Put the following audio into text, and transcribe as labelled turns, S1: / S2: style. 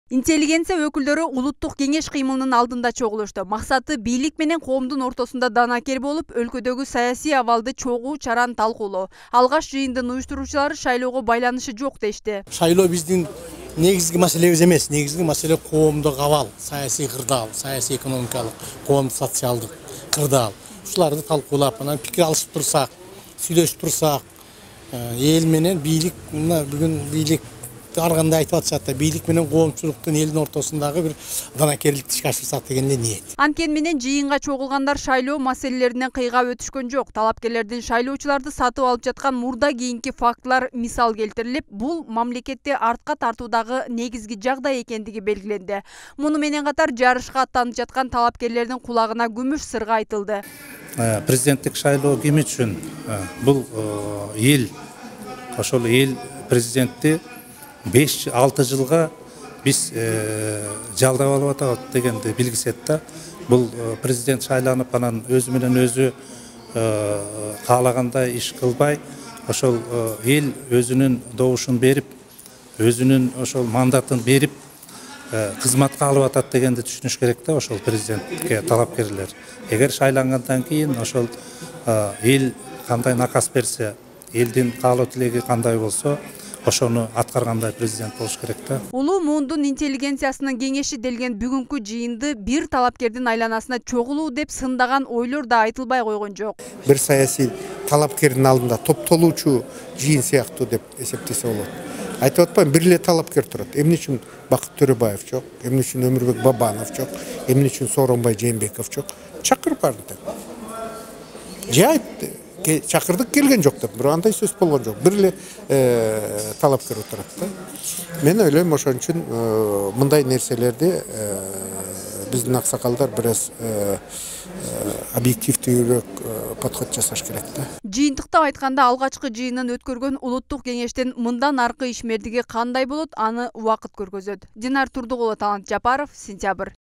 S1: Интеллигенция өкүлдөрү улуттук кеңеш кыймылынын алдында чогулушту. Максаты бийлик менен коомдун ортосунда данакер болуп, өлкөдөгү саясий абалды чогуу чаран талкуулоо. Алгаш жыйындын уюштуруучулары шайлоого байланышы жок дешти.
S2: Шайлоо биздин негизги маселебиз эмес, негизги маселе коомдук абал, саясий кырдаал, саясий экономикалык, коомдук социалдык кырдаал. Ушуларды талкуулап, анан пикир алышып турсак, сүйлөшүп турсак, эл менен бийлик бүгүн бийлик ар кандай айтып атышат да, бийлик менен коомчулуктун элдин ортосундагы бир данакерликти ишке ашырсак деген эле ниет.
S1: Анткени менен жыйынга чогулгандар шайлоо маселелеринен кыйгап өтүшкөн жок. Талапкерлердин шайлоочуларды сатып алып жаткан мурда кийинки фактылар мисал келтирилип, бул мамлекетти артка тартуудагы негизги жагдай экендиги белгиленди. Муну менен катар жарышка аттанып жаткан талапкерлердин кулагына күмүш сырга айтылды.
S3: Президенттик шайлоо ким үчүн? Бул эл, ошол эл президентти 5-6 жылга биз жалдап алып атабыз дегенди билгисет да. Бул президент шайланып, анан өзү менен өзү каалагандай иш кылбай, ошол эл өзүнүн добушун берип, өзүнүн ошол мандатын берип, кызматка алып атат дегенди түшүнүш керек да ошол президентке талапкерлер. Эгер шайлангандан кийин ошол эл кандай накас берсе, элдин каалоо тилеги кандай болсо, ошону аткаргандай президент болуш керек да.
S1: Улуу муундун интеллигенциясынын кеңеши делген бүгүнкү жыйынды бир талапкердин айланасына чогулуу деп сындаган ойлор да айтылбай койгон жок.
S4: Бир саясий талапкердин алдында топтолуучу жыйын сыяктуу деп эсептесе болот. Айтып атпайм, бир эле талапкер турат. Эмне үчүн Бакыт Төрөбаев жок, эмне үчүн Өмүрбек Бабанов жок, эмне үчүн Сооронбай Жээнбеков жок? Чакыр барды деп. Же айтты. Чакырдык келген жок деп, бирок андай сөз болгон жок. Бир эле талапкер отурат да. Мен ойлойм, ошон үчүн мындай нерселерди биздин аксакалдар бир аз объективдүүрөөк подход жасаш керек да.
S1: Жыйынтыкта айтканда, алгачкы жыйынын өткөргөн улуттук кеңештин мындан аркы ишмердиги кандай болот, аны убакыт көргөзөт. Динар Турдугулова, Талант Жапаров, Сентябрь.